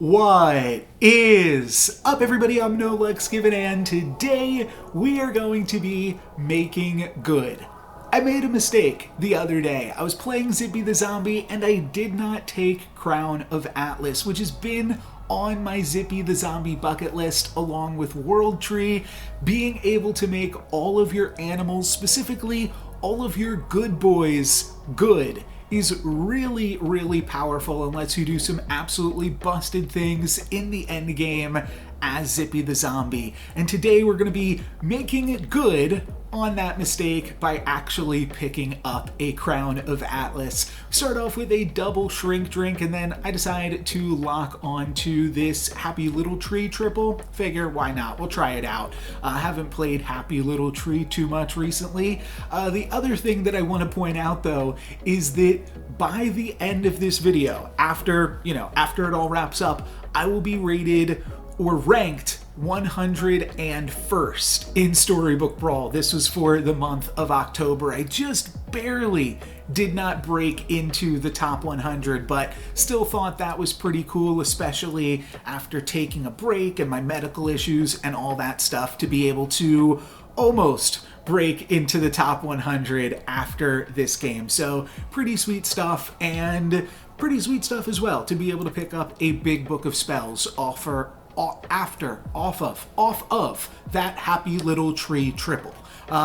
What is up, everybody? I'm NoLuxGiven, and today we are going to be making good. I made a mistake the other day. I was playing Zippy the Zombie and I did not take Crown of Atlas, which has been on my Zippy the Zombie bucket list along with World Tree. Being able to make all of your animals, specifically all of your good boys, good is really, really powerful and lets you do some absolutely busted things in the end game as Zippy the Zombie. And today we're going to be making it good on that mistake by actually picking up a Crown of Atlas. We start off with a double shrink drink, and then I decide to lock onto this Happy Little Tree triple. Figure, why not? We'll try it out. I haven't played Happy Little Tree too much recently. The other thing that I want to point out though is that by the end of this video, after it all wraps up, I will be rated or ranked 101st in Storybook Brawl. This was for the month of October. I just barely did not break into the top 100, but still thought that was pretty cool, especially after taking a break and my medical issues and all that stuff, to be able to almost break into the top 100 after this game. So pretty sweet stuff, and pretty sweet stuff as well to be able to pick up a big book of spells off of that Happy Little Tree triple.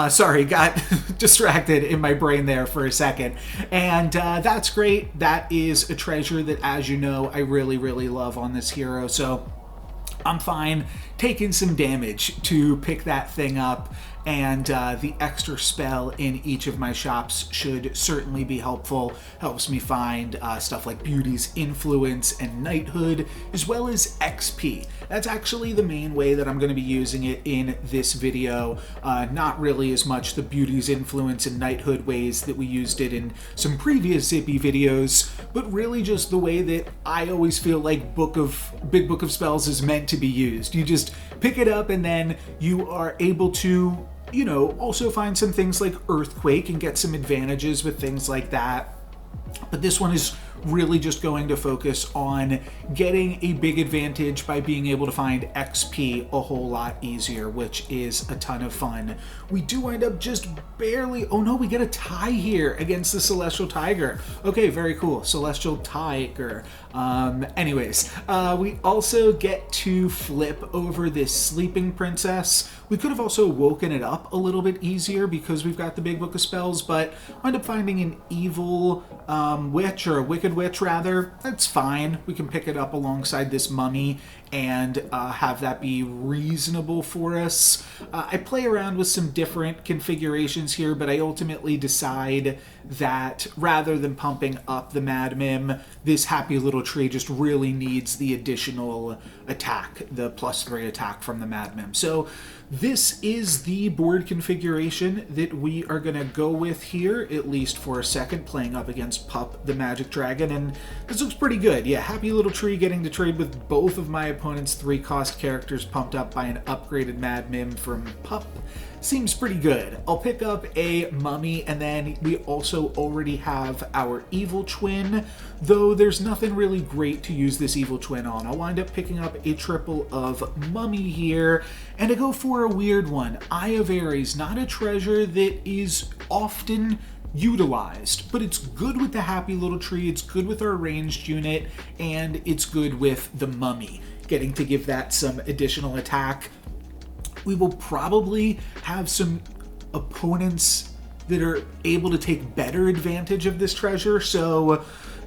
Sorry, got distracted in my brain there for a second. And that's great. That is a treasure that, as you know, I really, really love on this hero. So I'm fine taking some damage to pick that thing up, and the extra spell in each of my shops should certainly be helpful. Helps me find stuff like Beauty's Influence and Knighthood, as well as XP. That's actually the main way that I'm going to be using it in this video. Not really as much the Beauty's Influence and Knighthood ways that we used it in some previous Zippy videos, but really just the way that I always feel like Big Book of Spells is meant to be used. You just pick it up and then you are able to, also find some things like Earthquake and get some advantages with things like that. But this one is really just going to focus on getting a big advantage by being able to find XP a whole lot easier, which is a ton of fun. We do wind up just barely, oh no, we get a tie here against the Celestial Tiger. Okay, very cool, Celestial Tiger. Anyways, we also get to flip over this Sleeping Princess. We could have also woken it up a little bit easier because we've got the Big Book of Spells, but wind up finding an evil witch, or a wicked witch rather. That's fine. We can pick it up alongside this mummy and have that be reasonable for us. I play around with some different configurations here, but I ultimately decide that rather than pumping up the Mad Mim, this Happy Little Tree just really needs the additional attack, the +3 attack from the Mad Mim. So this is the board configuration that we are going to go with here, at least for a second, playing up against Pup the Magic Dragon, and this looks pretty good. Yeah, Happy Little Tree getting to trade with both of my opponent's 3-cost characters pumped up by an upgraded Mad Mim from Pup seems pretty good. I'll pick up a mummy, and then we also already have our evil twin, though there's nothing really great to use this evil twin on. I'll wind up picking up a triple of mummy here, and I go for a weird one. Eye of Ares, not a treasure that is often utilized, but it's good with the Happy Little Tree, it's good with our ranged unit, and it's good with the mummy, getting to give that some additional attack. We will probably have some opponents that are able to take better advantage of this treasure, so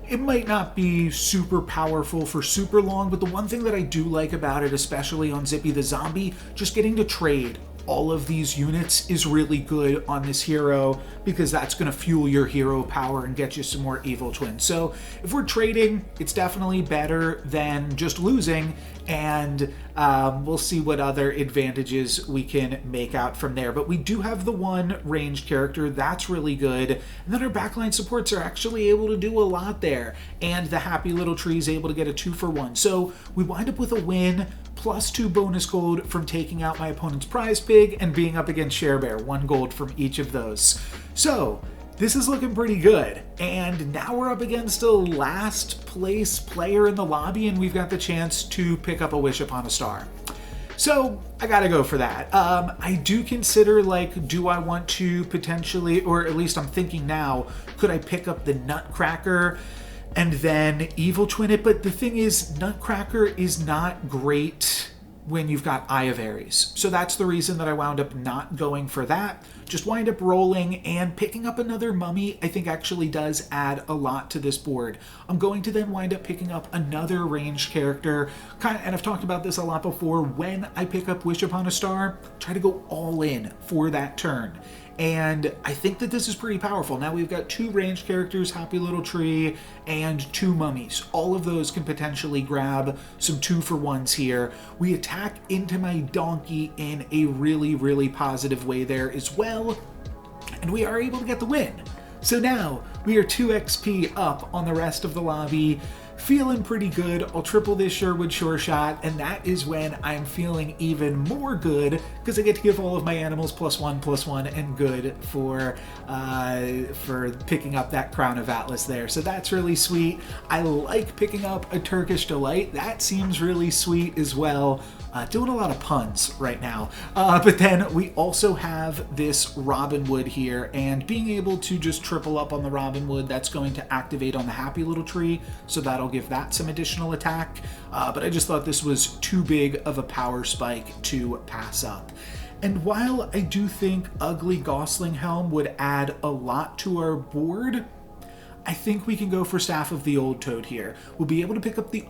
it might not be super powerful for super long, but the one thing that I do like about it, especially on Zippy the Zombie, just getting to trade all of these units is really good on this hero, because that's going to fuel your hero power and get you some more evil twins. So if we're trading, it's definitely better than just losing, and we'll see what other advantages we can make out from there. But we do have the one ranged character, that's really good, and then our backline supports are actually able to do a lot there, and the Happy Little Tree is able to get a 2-for-1. So we wind up with a win, +2 bonus gold from taking out my opponent's prize pig and being up against Share Bear, 1 gold from each of those. So this is looking pretty good. And now we're up against a last place player in the lobby, and we've got the chance to pick up a Wish Upon a Star. So I gotta go for that. I do consider, like, do I want to potentially, or at least I'm thinking now, could I pick up the Nutcracker and then Evil Twin it? But the thing is, Nutcracker is not great when you've got Eye of Ares. So that's the reason that I wound up not going for that. Just wind up rolling, and picking up another mummy I think actually does add a lot to this board. I'm going to then wind up picking up another ranged character, and I've talked about this a lot before. When I pick up Wish Upon a Star, try to go all in for that turn. And I think that this is pretty powerful. Now we've got 2 ranged characters, Happy Little Tree, and 2 mummies. All of those can potentially grab some 2-for-1s here. We attack into my donkey in a really, really positive way there as well. And we are able to get the win. So now we are 2 XP up on the rest of the lobby. Feeling pretty good. I'll triple this Sherwood Sure Shot, and that is when I'm feeling even more good, because I get to give all of my animals +1/+1 and good for picking up that Crown of Atlas there. So that's really sweet. I like picking up a Turkish Delight. That seems really sweet as well. Doing a lot of puns right now. But then we also have this Robin Wood here, and being able to just triple up on the Robin Wood, that's going to activate on the Happy Little Tree, so that'll give that some additional attack. But I just thought this was too big of a power spike to pass up. And while I do think Ugly Gosling Helm would add a lot to our board, I think we can go for Staff of the Old Toad here. We'll be able to pick up the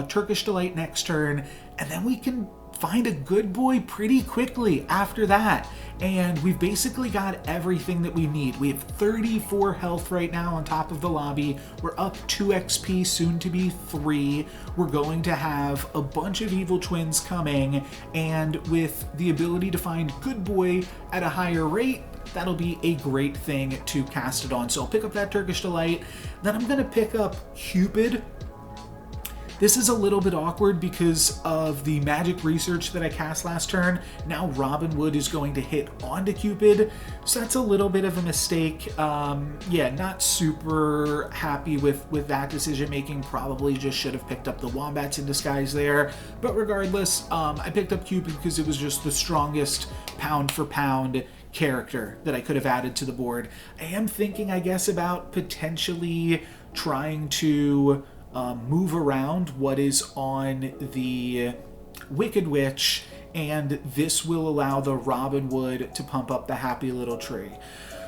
Turkish Delight next turn, and then we can find a good boy pretty quickly after that. And we've basically got everything that we need. We have 34 health right now on top of the lobby. We're up 2 XP, soon to be 3. We're going to have a bunch of Evil Twins coming, and with the ability to find good boy at a higher rate, that'll be a great thing to cast it on. So I'll pick up that Turkish Delight. Then I'm going to pick up Cupid. This is a little bit awkward because of the magic research that I cast last turn. Now Robin Wood is going to hit onto Cupid, so that's a little bit of a mistake. Yeah, not super happy with that decision making. Probably just should have picked up the Wombats in Disguise there. But regardless, I picked up Cupid because it was just the strongest pound for pound character that I could have added to the board. I am thinking, I guess, about potentially trying to move around what is on the Wicked Witch, and this will allow the Robin Wood to pump up the Happy Little Tree.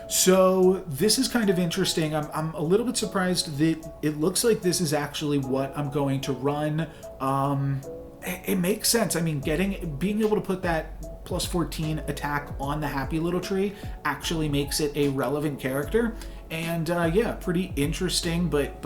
So this is kind of interesting. I'm a little bit surprised that it looks like this is actually what I'm going to run. It makes sense. I mean, being able to put that +14 attack on the Happy Little Tree actually makes it a relevant character. And yeah, pretty interesting, but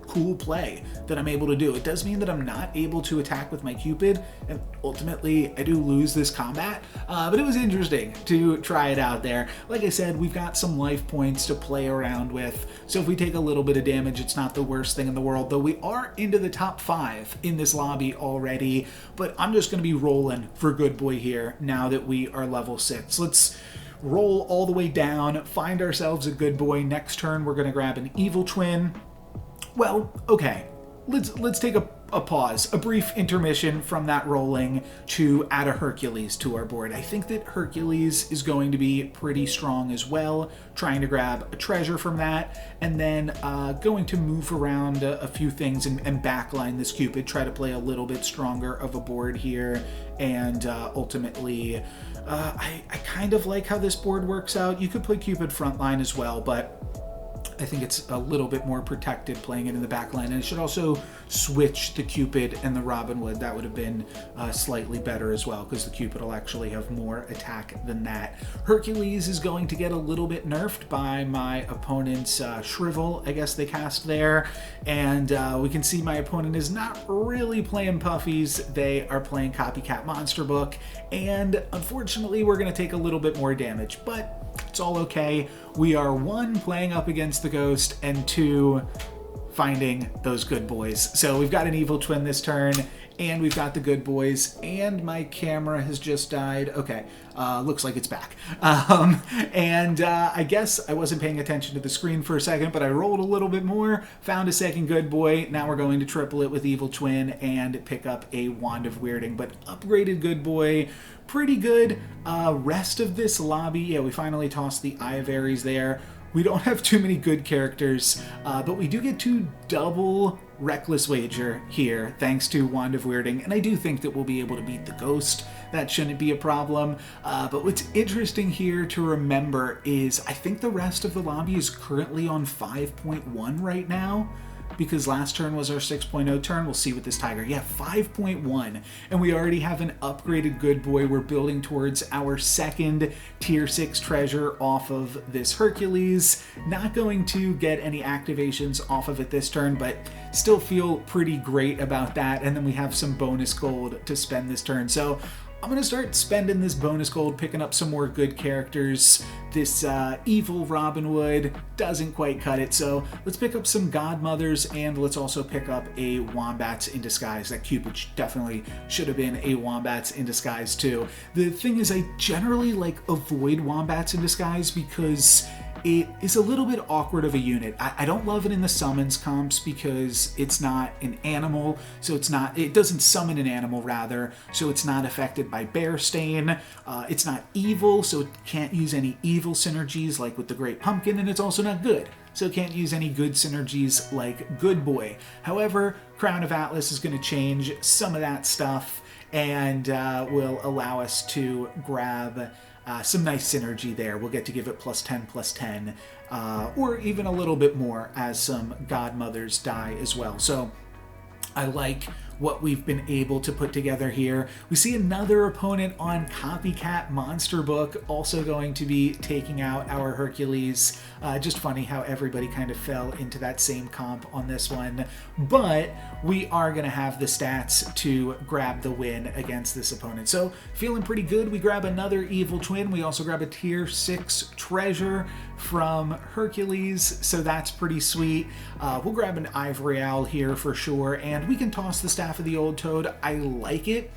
cool play that I'm able to do. It does mean that I'm not able to attack with my Cupid, and ultimately I do lose this combat, but it was interesting to try it out there. Like I said, we've got some life points to play around with, so if we take a little bit of damage, it's not the worst thing in the world, though we are into the top 5 in this lobby already. But I'm just going to be rolling for good boy here now that we are level 6. Let's roll all the way down, find ourselves a good boy. Next turn we're going to grab an Evil Twin. Well, okay, let's take a pause, a brief intermission from that rolling to add a Hercules to our board. I think that Hercules is going to be pretty strong as well, trying to grab a treasure from that, and then going to move around a few things and backline this Cupid, try to play a little bit stronger of a board here, and ultimately, I kind of like how this board works out. You could play Cupid frontline as well, but I think it's a little bit more protected playing it in the back line. And it should also switch the Cupid and the Robin Wood. That would have been slightly better as well, because the Cupid will actually have more attack than that. Hercules is going to get a little bit nerfed by my opponent's Shrivel, I guess they cast there. And we can see my opponent is not really playing Puffies. They are playing Copycat Monster Book. And unfortunately, we're going to take a little bit more damage, but it's all okay. We are 1, playing up against the Ghost, and 2, finding those good boys. So we've got an evil twin this turn, and we've got the good boys, and my camera has just died. Okay, looks like it's back. I guess I wasn't paying attention to the screen for a second, but I rolled a little bit more, found a second good boy. Now we're going to triple it with evil twin and pick up a Wand of Weirding, but upgraded good boy, pretty good. Rest of this lobby, yeah, we finally tossed the Eye of Ares there. We don't have too many good characters, but we do get to double Reckless Wager here, thanks to Wand of Weirding, and I do think that we'll be able to beat the Ghost. That shouldn't be a problem. But what's interesting here to remember is I think the rest of the lobby is currently on 5.1 right now, because last turn was our 6.0 turn. We'll see with this Tiger. Yeah, 5.1. And we already have an upgraded good boy. We're building towards our second tier 6 treasure off of this Hercules. Not going to get any activations off of it this turn, but still feel pretty great about that. And then we have some bonus gold to spend this turn. So I'm going to start spending this bonus gold, picking up some more good characters. This evil Robin Hood doesn't quite cut it, so let's pick up some Godmothers, and let's also pick up a Wombats in Disguise. That Cupid definitely should have been a Wombats in Disguise too. The thing is, I generally avoid Wombats in Disguise because it is a little bit awkward of a unit. I don't love it in the summons comps because it's not an animal, so it doesn't summon an animal rather, so it's not affected by Bear Stain. It's not evil, so it can't use any evil synergies like with the Great Pumpkin, and it's also not good, so it can't use any good synergies like Good Boy. However, Crown of Atlas is going to change some of that stuff and will allow us to grab some nice synergy there. We'll get to give it +10/+10, or even a little bit more as some Godmothers die as well. So I like what we've been able to put together here. We see another opponent on Copycat Monster Book, also going to be taking out our Hercules. Just funny how everybody kind of fell into that same comp on this one. But we are going to have the stats to grab the win against this opponent. So feeling pretty good. We grab another Evil Twin. We also grab a tier 6 treasure from Hercules, so that's pretty sweet. We'll grab an Ivory Owl here for sure, and we can toss the Staff of the Old Toad. I like it,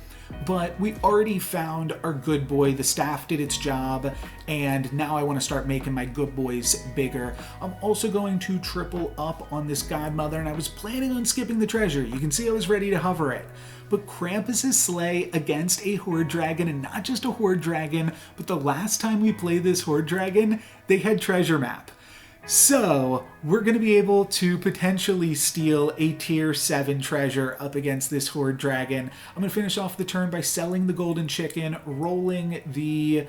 but we already found our good boy. The staff did its job, and now I want to start making my good boys bigger. I'm also going to triple up on this Godmother, and I was planning on skipping the treasure. You can see I was ready to hover it. But Krampus's sleigh against a Horde Dragon, and not just a Horde Dragon, but the last time we played this Horde Dragon, they had treasure map. So we're going to be able to potentially steal a tier 7 treasure up against this Horde Dragon. I'm going to finish off the turn by selling the Golden Chicken, rolling the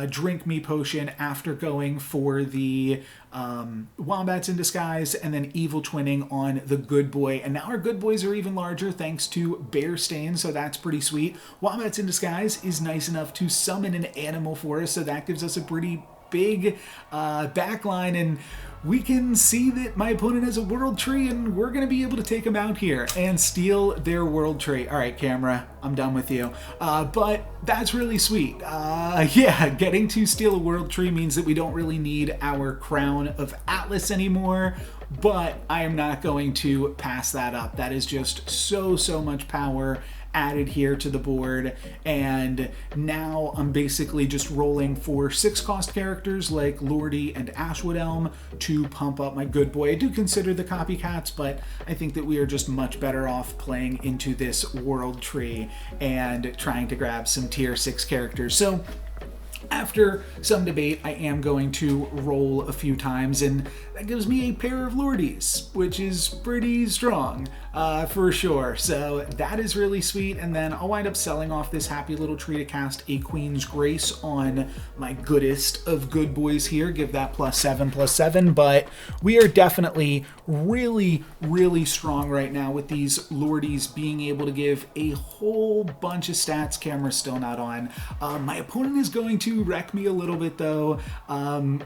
Drink Me potion after going for the Wombats in Disguise, and then Evil Twinning on the Good Boy. And now our Good Boys are even larger thanks to Bear Stain, so that's pretty sweet. Wombats in Disguise is nice enough to summon an animal for us, so that gives us a pretty big backline, and we can see that my opponent has a world tree, and we're going to be able to take them out here and steal their world tree. All right, camera, I'm done with you. But that's really sweet. Yeah, getting to steal a world tree means that we don't really need our Crown of Atlas anymore, but I am not going to pass that up. That is just so much power added here to the board, and now I'm basically just rolling for 6-cost characters like Lordy and Ashwood Elm to pump up my good boy. I do consider the copycats, but I think that we are just much better off playing into this world tree and trying to grab some tier 6 characters. So after some debate, I am going to roll a few times, and that gives me a pair of Lordies, which is pretty strong for sure. So that is really sweet, and then I'll wind up selling off this happy little tree to cast a Queen's Grace on my goodest of good boys here. Give that +7/+7, but we are definitely really strong right now with these Lordies being able to give a whole bunch of stats. Camera's still not on. My opponent is going to wreck me a little bit though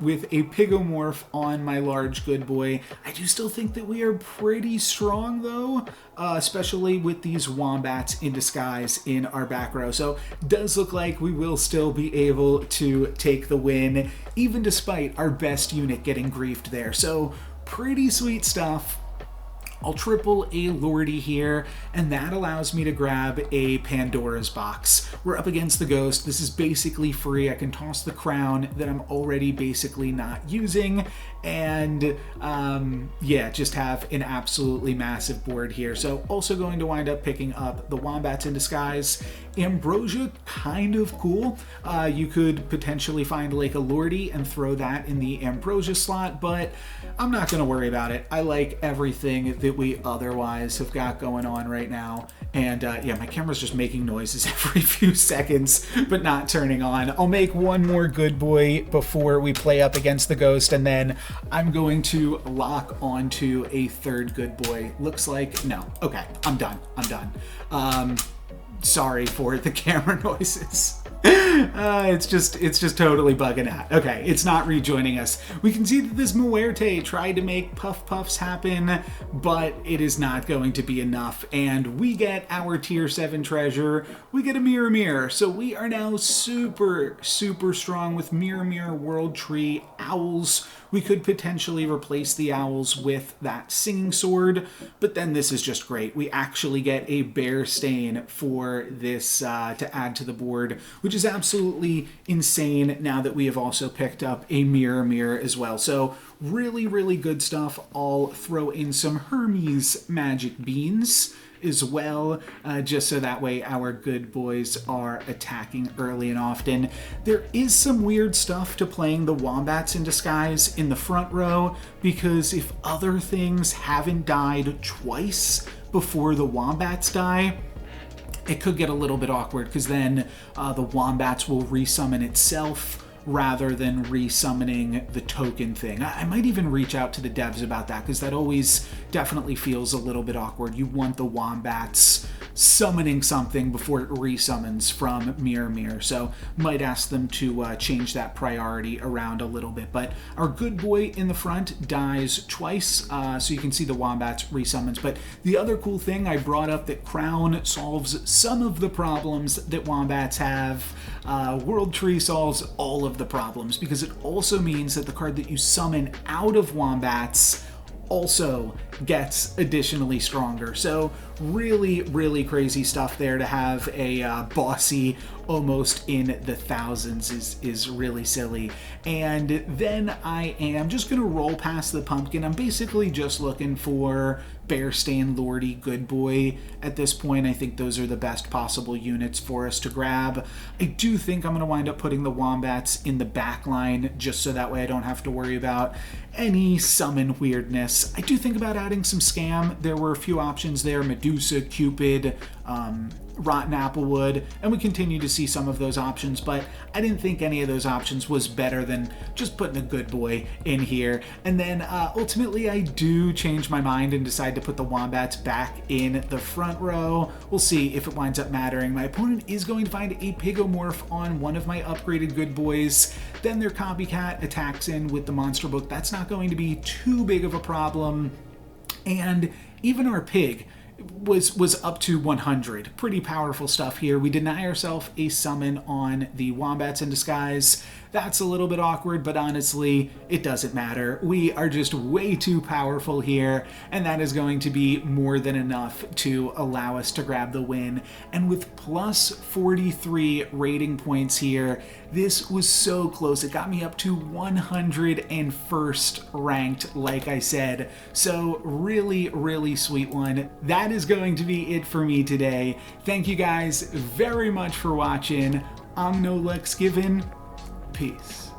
with a Pigomorph on my large good boy. I do still think that we are pretty strong though, especially with these Wombats in Disguise in our back row. So it does look like we will still be able to take the win, even despite our best unit getting griefed there. So pretty sweet stuff. I'll triple a Lordy here, and that allows me to grab a Pandora's box. We're up against the ghost. This is basically free. I can toss the crown that I'm already basically not using, and yeah, just have an absolutely massive board here. So also going to wind up picking up the Wombats in Disguise. Ambrosia, kind of cool. You could potentially find like a Lordy and throw that in the Ambrosia slot, but I'm not going to worry about it. I like everything that we otherwise have got going on right now. And yeah, my camera's just making noises every few seconds, but not turning on. I'll make one more good boy before we play up against the ghost, and then I'm going to lock onto a third good boy. Looks like, no. Okay, I'm done. I'm done. Sorry for the camera noises. It's just totally bugging out. Okay, it's not rejoining us. We can see that this Muerte tried to make Puff Puffs happen, but it is not going to be enough. And we get our tier 7 treasure. We get a Mirror Mirror. So we are now super, super strong with Mirror Mirror World Tree Owls. We could potentially replace the owls with that singing sword, but then this is just great. We actually get a bear stain for this to add to the board, which is absolutely insane now that we have also picked up a Mirror Mirror as well. So really, really good stuff. I'll throw in some Hermes magic beans as well, just so that way our good boys are attacking early and often. There is some weird stuff to playing the Wombats in Disguise in the front row, because if other things haven't died twice before the Wombats die, it could get a little bit awkward, because then the Wombats will resummon itself rather than resummoning the token thing. I might even reach out to the devs about that, because that always definitely feels a little bit awkward. You want the Wombats summoning something before it resummons from Mirror Mirror, so might ask them to change that priority around a little bit. But our good boy in the front dies twice, so you can see the Wombats resummons. But the other cool thing I brought up, that Crown solves some of the problems that Wombats have. World Tree solves all of the problems, because it also means that the card that you summon out of Wombats also gets additionally stronger. So really, really crazy stuff there. To have a bossy almost in the thousands is really silly. And then I am just gonna roll past the pumpkin. I'm basically just looking for Bearstain, Lordy, Good Boy at this point. I think those are the best possible units for us to grab. I do think I'm going to wind up putting the Wombats in the back line, just so that way I don't have to worry about any summon weirdness. I do think about adding some scam. There were a few options there: Medusa, Cupid, Rotten Applewood, and we continue to see some of those options, but I didn't think any of those options was better than just putting a good boy in here. And then ultimately I do change my mind and decide to put the Wombats back in the front row. We'll see if it winds up mattering. My opponent is going to find a Pigomorph on one of my upgraded good boys. Then their copycat attacks in with the monster book. That's not going to be too big of a problem. And even our pig was up to 100. Pretty powerful stuff here. We deny ourselves a summon on the Wombats in Disguise. That's a little bit awkward, but honestly, it doesn't matter. We are just way too powerful here, and that is going to be more than enough to allow us to grab the win. And with plus 43 rating points here, this was so close. It got me up to 101st ranked, like I said. So really, really sweet one. That is going to be it for me today. Thank you guys very much for watching. I'm No Lex Given. Peace.